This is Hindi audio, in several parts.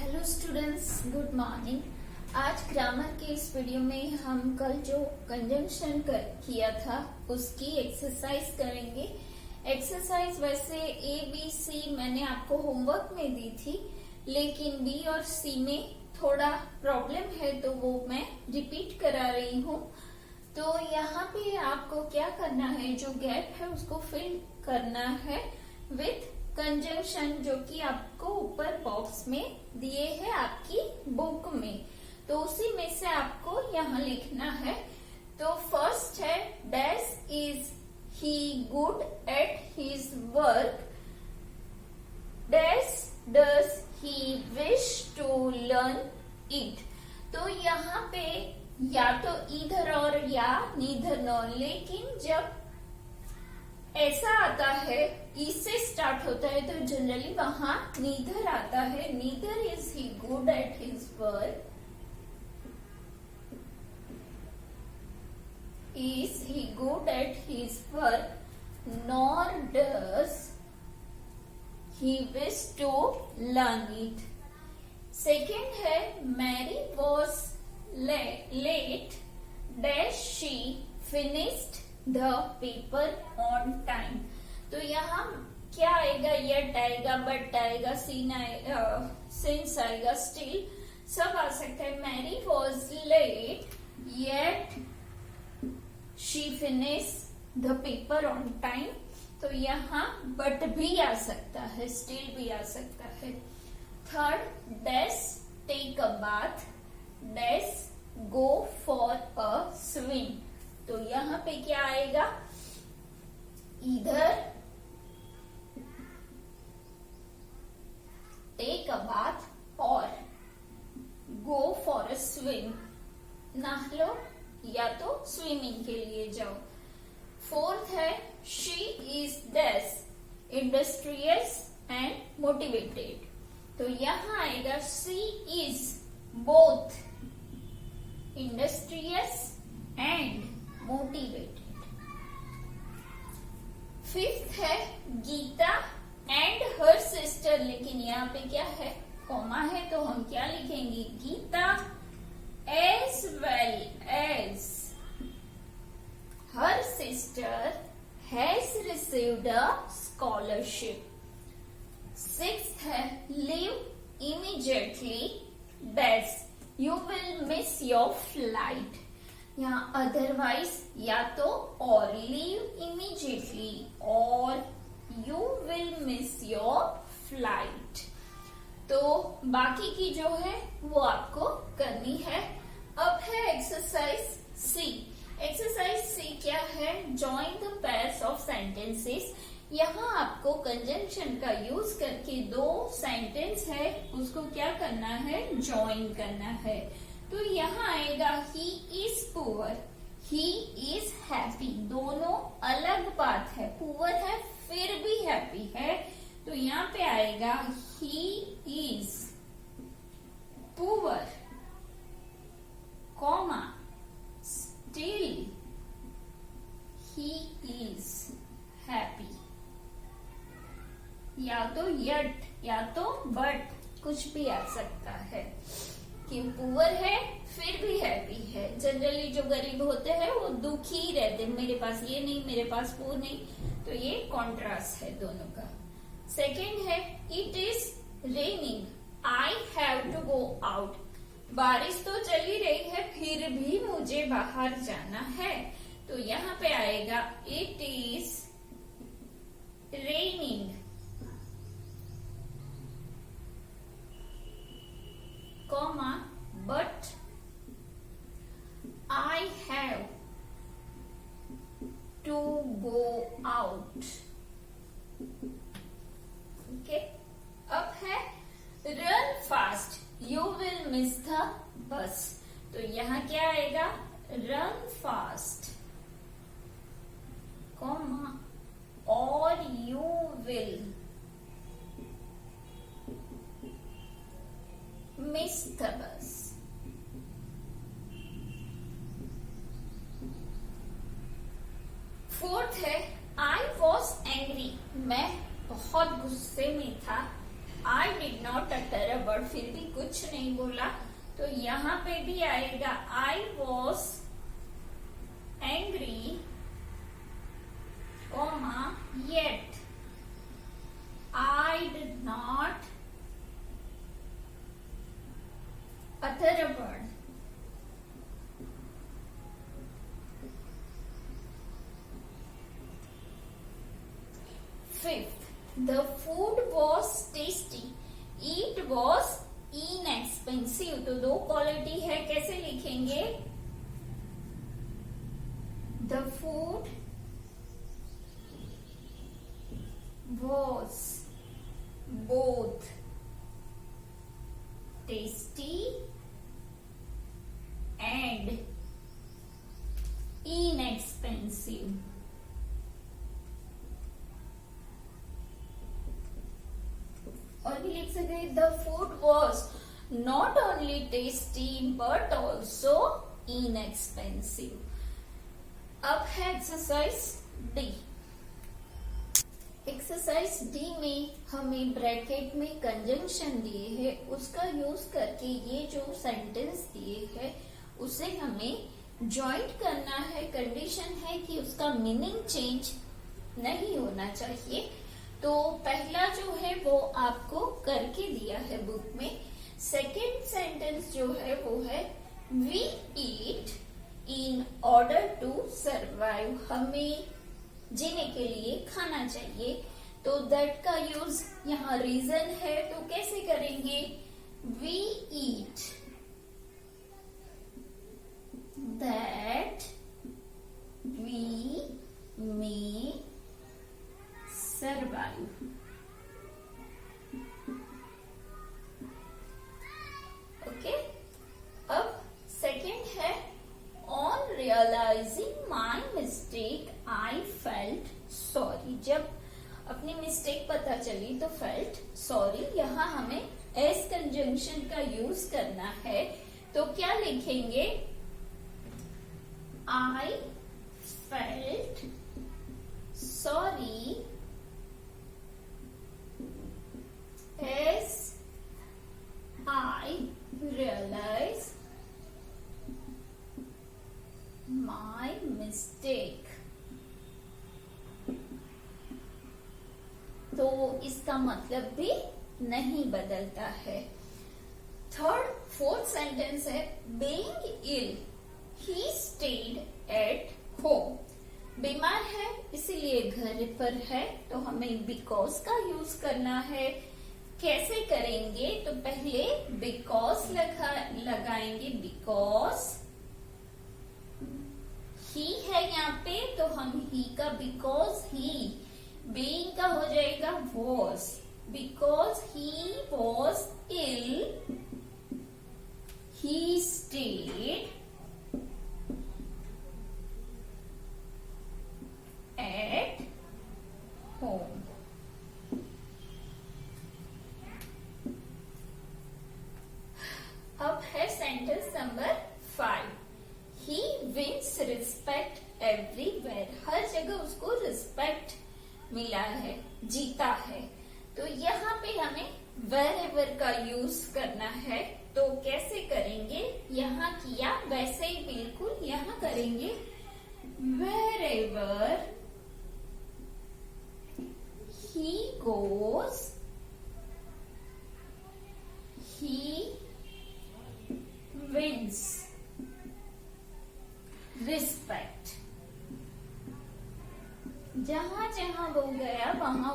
Hello students, good morning. आज ग्रामर के इस वीडियो में हम कल जो कंजंक्शन किया था उसकी एक्सरसाइज करेंगे। एक्सरसाइज वैसे ए बी सी मैंने आपको होमवर्क में दी थी, लेकिन बी और सी में थोड़ा प्रॉब्लम है तो वो मैं रिपीट करा रही हूँ। तो यहाँ पे आपको क्या करना है, जो गैप है उसको फिल करना है विथ कंजंक्शन, जो कि आपको ऊपर बॉक्स में दिए हैं आपकी बुक में। तो उसी में से आपको यहाँ लिखना है। तो फर्स्ट है, dash is he good at his work, dash does he wish to learn it. तो यहाँ पे या तो इधर और या नीदर नॉर, लेकिन जब ऐसा आता है, इससे स्टार्ट होता है, तो जनरली वहां नीदर आता है। Neither is he good at his work, is he good at his work, nor does he wish to learn it. Second है, Mary was late, dash she finished the paper on time. तो यहाँ क्या आएगा, यट आएगा, बट आएगा, सीन आएगा, सिंस आएगा, स्टिल सब आ सकता है। Mary was late yet she finish the paper on time. तो यहाँ बट भी आ सकता है, स्टिल भी आ सकता है। Third, dash take a bath, dash go for a swim. तो यहाँ पे क्या आएगा, इधर टेक अ बाथ और गो फॉर अ स्विम, नहा लो या तो स्विमिंग के लिए जाओ। फोर्थ है, she is dash industrious and motivated. तो यहाँ आएगा, she is both industrious and motivated. Fifth है, गीता एंड हर सिस्टर, लेकिन यहाँ पे क्या है, कॉमा है, तो हम क्या लिखेंगे, Geeta as well as her sister has received a scholarship. Sixth है, leave immediately dash you will miss your flight. यहाँ अदरवाइज या तो और, लीव इमीडिएटली और you will miss your flight. तो बाकी की जो है वो आपको करनी है। अब है एक्सरसाइज सी। एक्सरसाइज सी क्या है, join the pairs of sentences. यहाँ आपको कंजंक्शन का यूज करके दो सेंटेंस है उसको क्या करना है, जॉइन करना है। तो यहाँ आएगा, he is poor, he is happy. दोनों अलग बात है, पुअर है फिर भी हैप्पी है। तो यहाँ पे आएगा, he is poor, comma, still he is happy. या तो यट या तो बट, कुछ भी आ सकता है कि पुअर है फिर भी हैप्पी है। जनरली जो गरीब होते हैं वो दुखी ही रहते हैं, मेरे पास ये नहीं, मेरे पास वो नहीं। तो ये कॉन्ट्रास्ट है दोनों का। सेकेंड है, it is raining, I have to go out. बारिश तो चली रही है फिर भी मुझे बाहर जाना है। तो यहाँ पे आएगा, it is raining, comma, but I have to go out. Okay. अब है, run fast, you will miss the bus. तो यहाँ क्या आएगा, run fast, comma, or you will miss the bus. Fourth है, I was angry, मैं बहुत गुस्से में था। I did not utter a word, फिर भी कुछ नहीं बोला, तो यहाँ पे भी आएगा I was angry, comma yet I did not utter a word. Fifth, the food was tasty. It was inexpensive. तो दो क्वालिटी है, कैसे लिखेंगे? The food was both tasty and inexpensive. और भी लिख सकते हैं, the food was not only tasty but also inexpensive. अब है एक्सरसाइज डी. एक्सरसाइज डी में हमें ब्रैकेट में कंजंक्शन दिए है, उसका यूज करके ये जो सेंटेंस दिए है उसे हमें जॉइंट करना है. कंडीशन है कि उसका मीनिंग चेंज नहीं होना चाहिए. तो पहला जो है वो आपको करके दिया है बुक में. सेकेंड सेंटेंस जो है वो है we eat in order to survive. हमें जीने के लिए खाना चाहिए. तो दैट का यूज यहाँ रीजन है, तो कैसे करेंगे? We eat that we may survive. Okay. अब सेकेंड है on realising my mistake I felt sorry. जब अपनी मिस्टेक पता चली तो फेल्ट सॉरी. यहाँ हमें एस कंजंक्शन का यूज करना है, तो क्या लिखेंगे? आई felt sorry as I realize my mistake. तो इसका मतलब भी नहीं बदलता है. थर्ड फोर्थ सेंटेंस है being ill he stayed at home. बीमार है इसीलिए घर पर है, तो हमें बिकॉज का यूज करना है. कैसे करेंगे? तो पहले बिकॉज लगाएंगे. बिकॉज ही है यहाँ पे, तो हम ही का बिकॉज ही, बीइंग का हो जाएगा was. Because he was ill he stayed at home. अब है sentence number 5. He wins respect everywhere. हर जगह उसको रिस्पेक्ट मिला है, जीता है. तो यहाँ पे हमें wherever का यूज करना है. तो कैसे करेंगे? यहाँ किया वैसे ही बिल्कुल यहाँ करेंगे. wherever he goes he wins respect. जहां जहां वो गया वहां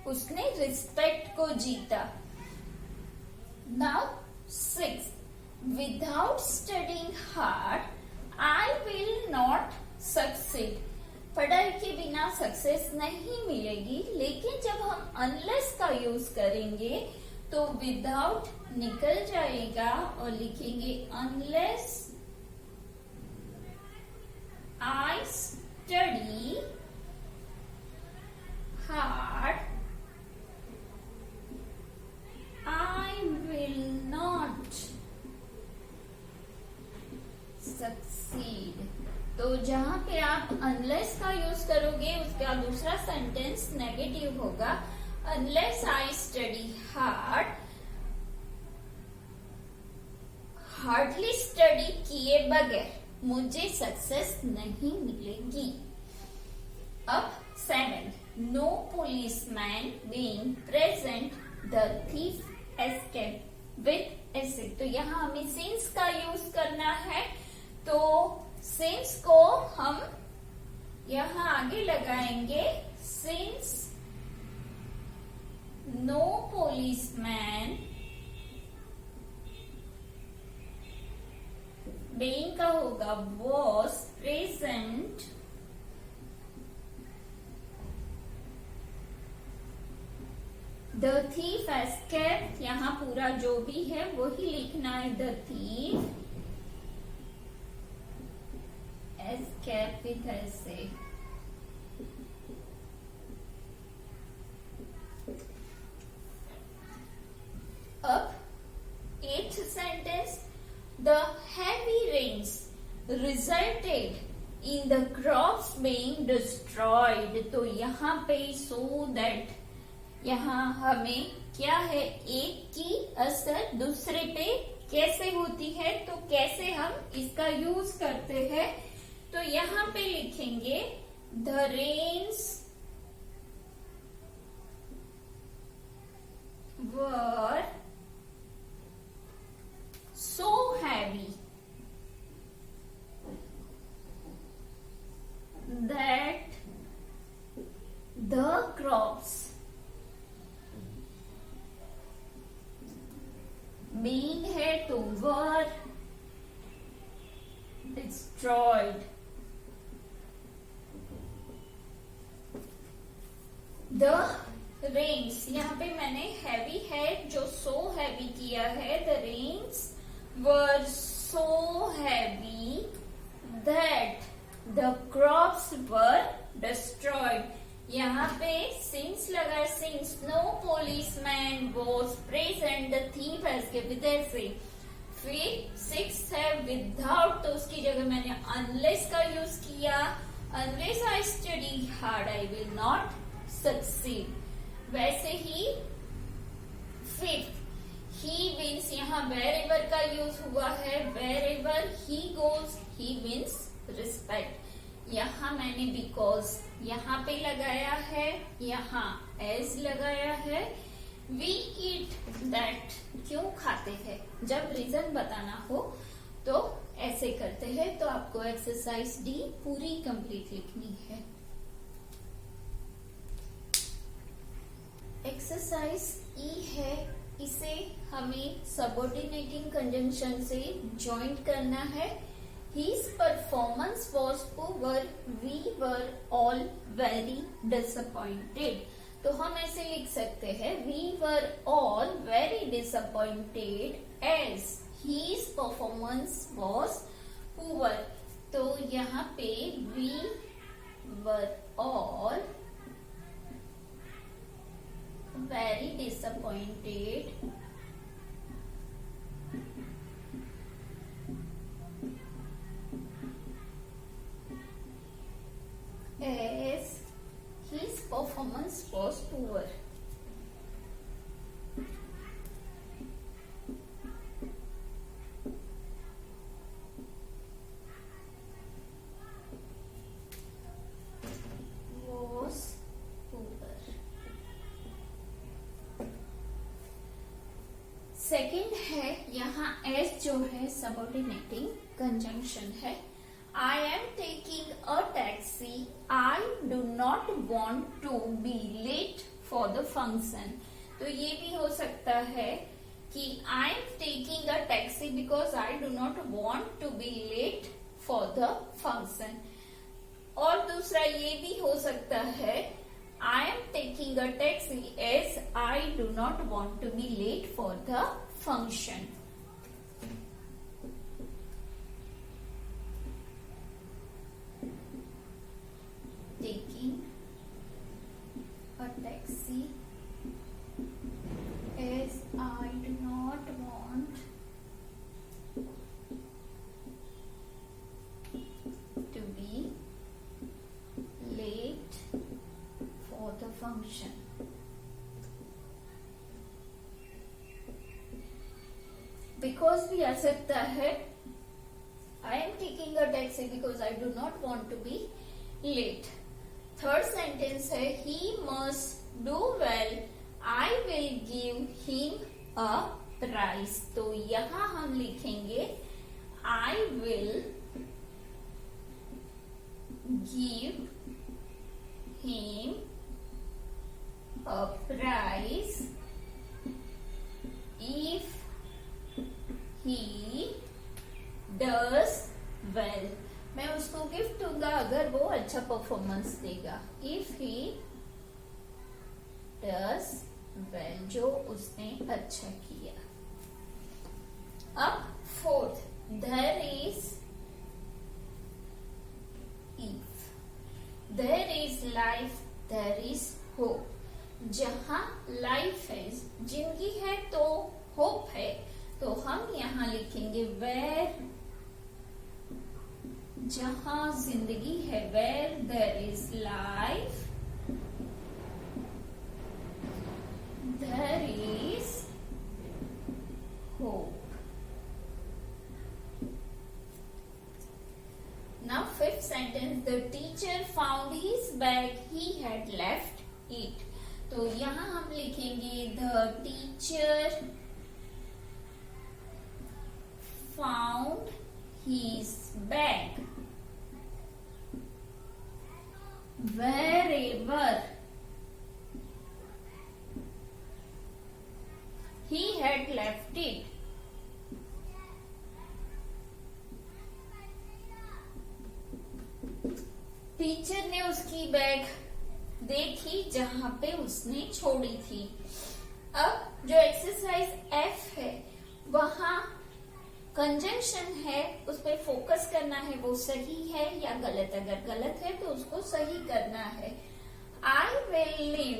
उसने रिस्पेक्ट को जीता. Now 6. Without studying hard I will not succeed. पढ़ाई के बिना सक्सेस नहीं मिलेगी. लेकिन जब हम अनलेस का यूज करेंगे तो विदाउट निकल जाएगा और लिखेंगे unless I study hard I will not succeed. तो जहां पे आप अनलेस का यूज करोगे उसका दूसरा सेंटेंस नेगेटिव होगा. Unless I study hard hardly study किए बगैर मुझे सक्सेस नहीं मिलेगी। अब 7, no policeman being present the thief escape with acid. तो यहाँ हमें सिंस का यूज करना है, तो सिंस को हम यहाँ आगे लगाएंगे। सिंस नो पुलिसमैन बीइंग का होगा was present the thief escape. यहाँ पूरा जो भी है वही लिखना है। The thief escape with acid. अब 8th sentence, the heavy rains resulted in the crops being destroyed. तो यहाँ पे सो दैट, यहाँ हमें क्या है, एक की असर दूसरे पे कैसे होती है, तो कैसे हम इसका यूज करते हैं। तो यहाँ पे लिखेंगे the rains were so heavy that the crops being है तो were destroyed। the rains, यहाँ पे मैंने हैवी है जो so heavy किया है। the rains were so heavy that the crops were destroyed। यहाँ पे since लगा, since no policeman was present the thief escaped with acid. फिर 6 है without, तो उसकी जगह मैंने unless का यूज किया। unless I study hard I will not succeed। वैसे ही 5th, he wins, यहाँ wherever का यूज हुआ है। wherever he goes he wins respect। यहाँ मैंने because यहाँ पे लगाया है, यहाँ as लगाया है। we eat that, क्यों खाते हैं, जब रीजन बताना हो तो ऐसे करते हैं। तो आपको एक्सरसाइज डी पूरी कंप्लीट लिखनी है। एक्सरसाइज ई है, इसे हमें सबऑर्डिनेटिंग कंजंक्शन से जॉइंट करना है। His performance was poor, we were all very disappointed। तो हम ऐसे लिख सकते हैं we were all very disappointed as his performance was poor। तो यहाँ पे we were all very disappointed as his performance was poor। was poor। Second है, यहाँ एस जो है सबऑर्डिनेटिंग कंजंक्शन है। I am taking a taxi, I do not want to be late for the function। तो ये भी हो सकता है कि I am taking a taxi because I do not want to be late for the function। और दूसरा ये भी हो सकता है I am taking a taxi as I do not want to be late for the function। Taking a taxi as I do not want to be late for the function। Because भी आ सकता है. I am taking a taxi because I do not want to be late. Third sentence है he must do well. I will give him a prize. तो यहाँ हम लिखेंगे I will give him a prize if he does well. मैं उसको गिफ्ट दूंगा अगर वो अच्छा परफॉर्मेंस देगा. If he does well, जो उसने अच्छा किया. अब fourth, there is if. There is life, there is hope. जहाँ लाइफ है, जिंदगी है तो होप है. तो हम यहाँ लिखेंगे where. जहाँ जिंदगी है where there is life, there is hope. Now fifth sentence, the teacher found his bag, he had left it. तो यहाँ हम लिखेंगे the teacher found his bag wherever he had left it. Teacher ने उसकी बैग देखी जहां पे उसने छोड़ी थी. अब जो एक्सरसाइज F है वहां कंजंक्शन है, उस पर फोकस करना है वो सही है या गलत. अगर गलत है तो उसको सही करना है. I will live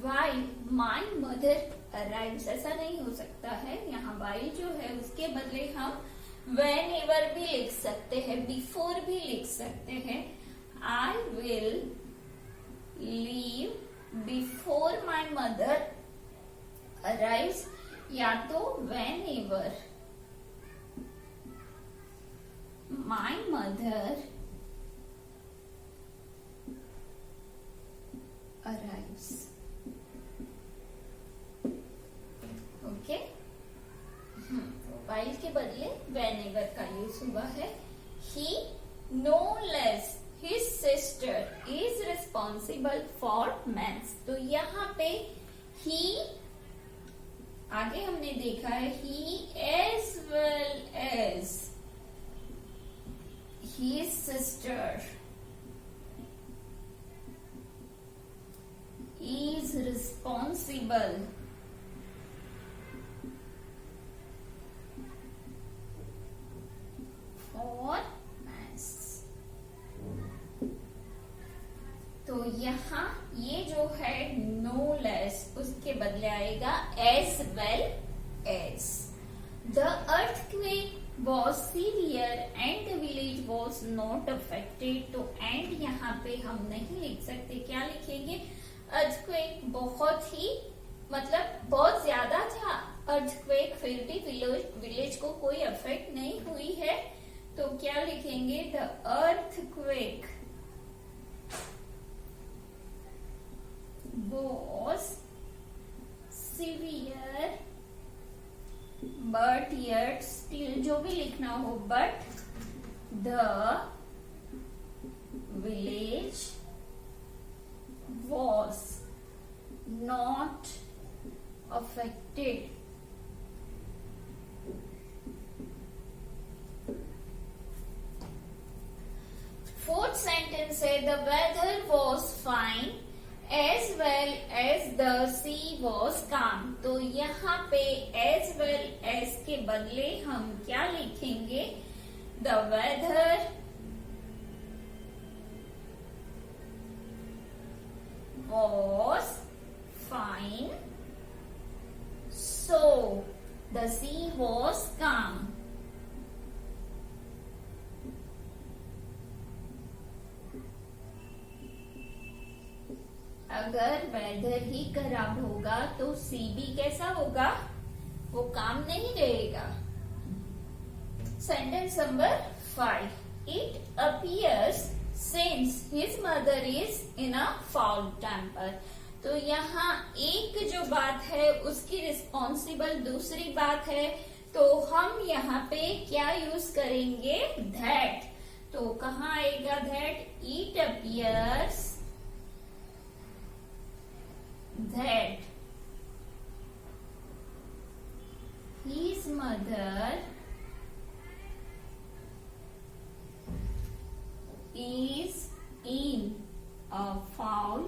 while my mother arrives. ऐसा नहीं हो सकता है. यहाँ वाइल जो है उसके बदले हम वेन एवर भी लिख सकते हैं, बिफोर भी लिख सकते हैं. I will leave before my mother arrives, या तो when ever my mother arrives. Okay? While के बदले whenever का यूज हुआ है. He, no less, his sister is responsible for maths. तो यहाँ पे he, आगे हमने देखा है he as well as his sister is responsible for maths. तो यहाँ ये जो है no less उसके बदले आएगा as well as. The earthquake was severe and the village was not affected. तो and यहाँ पे हम नहीं लिख सकते. क्या लिखेंगे? earthquake बहुत ही मतलब बहुत ज्यादा था earthquake, फिर भी विलेज को कोई अफेक्ट नहीं हुई है. तो क्या लिखेंगे? the earthquake was severe but yet still, जो भी लिखना हो, but the village was not affected. Fourth sentence है the weather was fine as well as the sea was calm. तो यहाँ पे as well as के बदले हम क्या लिखेंगे? the weather was fine so the sea was calm. अगर वेदर ही खराब होगा तो सी भी कैसा होगा? वो काम नहीं रहेगा. Sentence number 5. It appears since his mother is in a foul temper. तो यहाँ एक जो बात है उसकी रिस्पॉन्सिबल दूसरी बात है, तो हम यहाँ पे क्या यूज करेंगे? दैट. तो कहाँ आएगा that? It appears that his mother is in a foul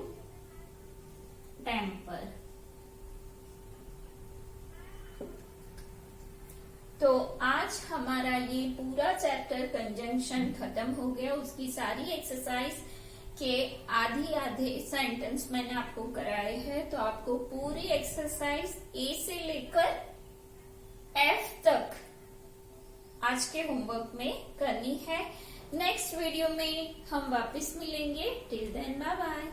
temper. तो आज हमारा ये पूरा चैप्टर कंजंक्शन खत्म हो गया. उसकी सारी एक्सरसाइज के आधे सेंटेंस मैंने आपको कराए हैं, तो आपको पूरी एक्सरसाइज ए से लेकर एफ तक आज के होमवर्क में करनी है. नेक्स्ट वीडियो में हम वापस मिलेंगे. Till then bye bye.